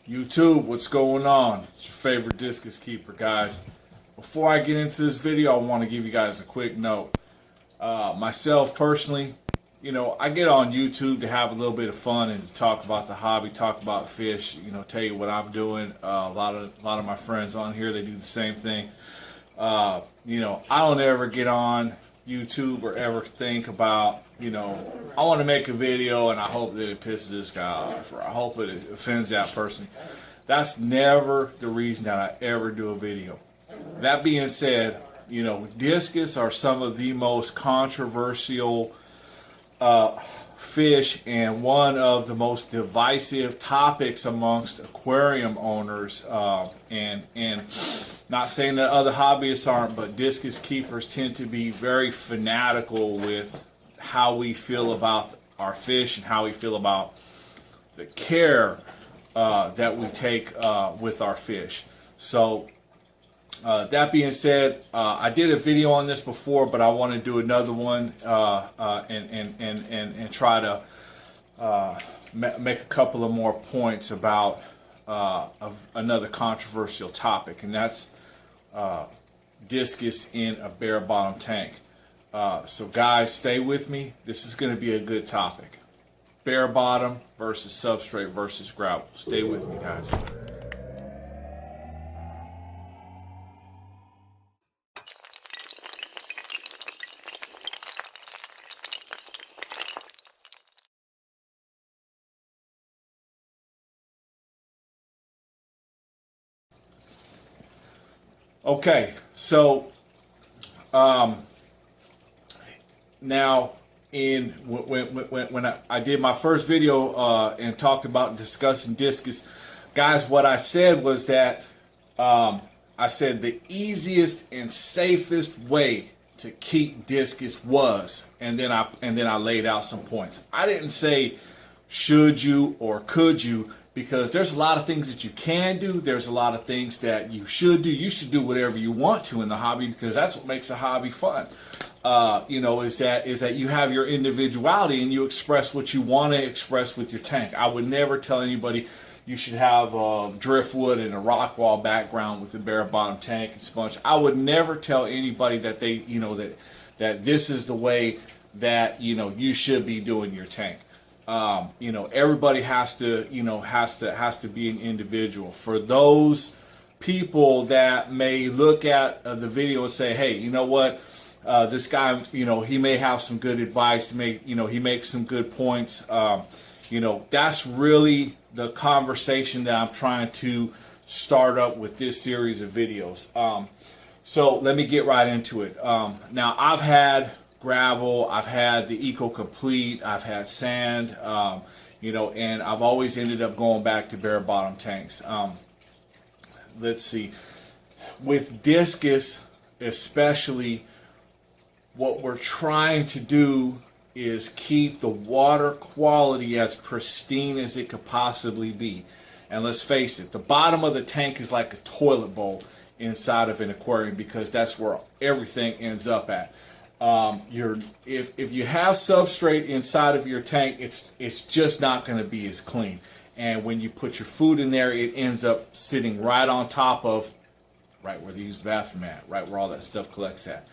YouTube, what's going on? It's your favorite discus keeper, guys. Before I get into this video, I want to give you guys a quick note. Myself personally, I get on YouTube to have a little bit of fun and to talk about the hobby, talk about fish, tell you what I'm doing. A lot of my friends on here, they do the same thing. I don't ever get on YouTube or ever think about, I want to make a video and I hope that it pisses this guy off, or I hope it offends that person. That's never the reason that I ever do a video. That being said, discus are some of the most controversial fish and one of the most divisive topics amongst aquarium owners, and not saying that other hobbyists aren't, but discus keepers tend to be very fanatical with how we feel about our fish and how we feel about the care that we take with our fish. So that being said, I did a video on this before, but I want to do another one and try to make a couple of more points about of another controversial topic, and that's discus in a bare bottom tank. So guys, stay with me. This is going to be a good topic. Bare bottom versus substrate versus gravel. Stay with me, guys. Okay, so now when I did my first video and talked about discussing discus, guys, what I said was that I said the easiest and safest way to keep discus was, and then I laid out some points. I didn't say should you or could you, because there's a lot of things that you can do. There's a lot of things that you should do. You should do whatever you want to in the hobby, because that's what makes the hobby fun. Is that you have your individuality and you express what you want to express with your tank. I would never tell anybody you should have driftwood and a rock wall background with a bare bottom tank and sponge. I would never tell anybody that they, that this is the way that you should be doing your tank. Everybody has to be an individual. For those people that may look at the video and say, hey, you know what, this guy, he may have some good advice, he makes some good points. That's really the conversation that I'm trying to start up with this series of videos. So let me get right into it. Now, I've had gravel, I've had the Eco Complete, I've had sand, and I've always ended up going back to bare bottom tanks. Let's see, with discus especially, what we're trying to do is keep the water quality as pristine as it could possibly be. And let's face it, the bottom of the tank is like a toilet bowl inside of an aquarium, because that's where everything ends up at. If you have substrate inside of your tank, it's just not going to be as clean. And when you put your food in there, it ends up sitting right on top of, right where they use the bathroom at, right where all that stuff collects at.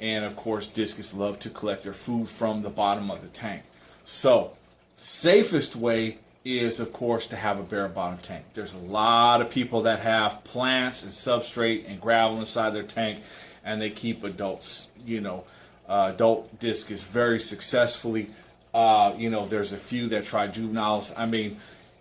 And of course, discus love to collect their food from the bottom of the tank. So, safest way is, of course, to have a bare bottom tank. There's a lot of people that have plants and substrate and gravel inside their tank, and they keep adult discus very successfully. There's a few that try juveniles. I mean,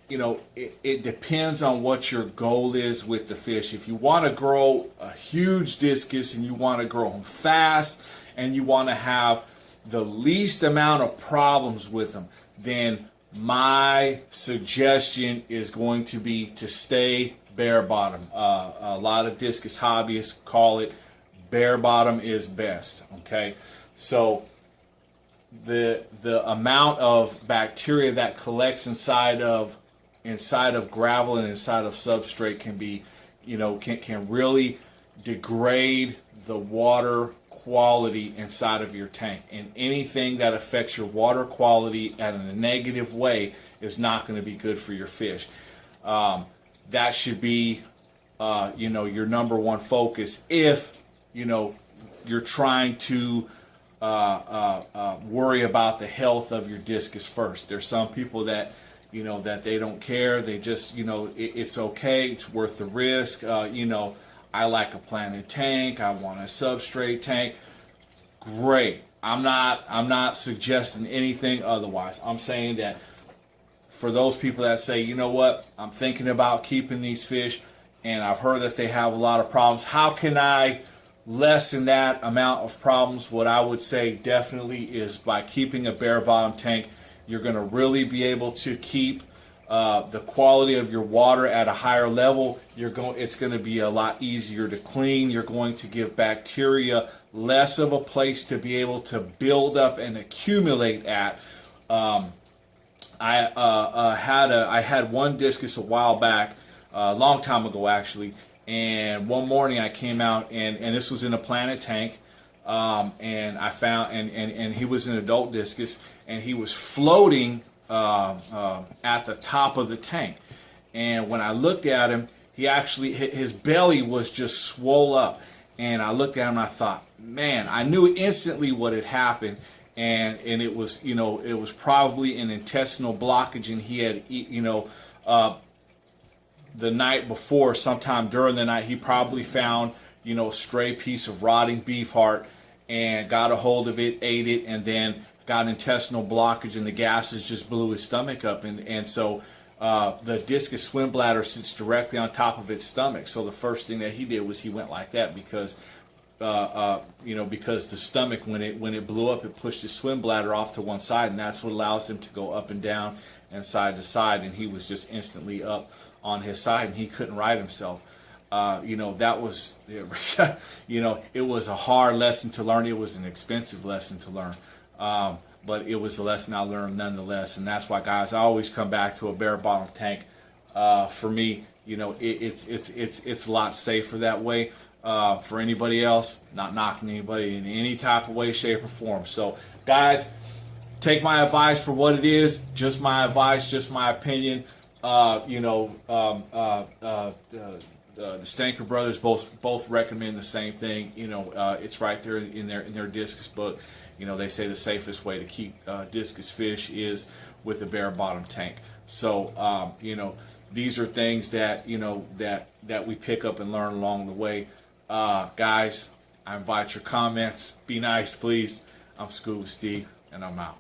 it depends on what your goal is with the fish. If you want to grow a huge discus and you want to grow them fast and you want to have the least amount of problems with them, then my suggestion is going to be to stay bare bottom. A lot of discus hobbyists call it bare bottom is best. Okay, so the amount of bacteria that collects inside of gravel and inside of substrate can be, can really degrade the water quality inside of your tank. And anything that affects your water quality in a negative way is not going to be good for your fish. that should be, you know, your number one focus if, you know, you're trying to worry about the health of your discus first. There's some people that, you know, that they don't care. They just, you know, it's okay. It's worth the risk. You know, I like a planted tank. I want a substrate tank. Great. I'm not suggesting anything otherwise. I'm saying that for those people that say, you know what, I'm thinking about keeping these fish, and I've heard that they have a lot of problems. How can I lessen that amount of problems? What I would say definitely is by keeping a bare bottom tank. You're going to really be able to keep the quality of your water at a higher level. It's going to be a lot easier to clean. You're going to give bacteria less of a place to be able to build up and accumulate at. I had one discus a while back, a long time ago actually, and one morning I came out and this was in a planted tank. And I found, and he was an adult discus, and he was floating at the top of the tank. And when I looked at him, he actually, his belly was just swole up. And I looked at him and I thought, man, I knew instantly what had happened. And it was, you know, it was probably an intestinal blockage, and he had, you know, the night before, sometime during the night, he probably found, you know, a stray piece of rotting beef heart and got a hold of it, ate it, and then got intestinal blockage, and the gases just blew his stomach up. And so the discus swim bladder sits directly on top of its stomach. So the first thing that he did was he went like that because, you know, because the stomach, when it blew up, it pushed his swim bladder off to one side, and that's what allows him to go up and down and side to side. And he was just instantly up on his side, and he couldn't right himself. You know, that was, you know, it was a hard lesson to learn. It was an expensive lesson to learn. But it was a lesson I learned nonetheless. And that's why, guys, I always come back to a bare bottom tank. For me, you know, it's a lot safer that way. For anybody else, not knocking anybody in any type of way, shape, or form. So, guys, take my advice for what it is. Just my advice, just my opinion. You know, the Stanker brothers both recommend the same thing. You know, it's right there in their discus book. You know, they say the safest way to keep discus fish is with a bare bottom tank. So, you know, these are things that, you know, that we pick up and learn along the way. Guys, I invite your comments. Be nice, please. I'm Scuba Steve, and I'm out.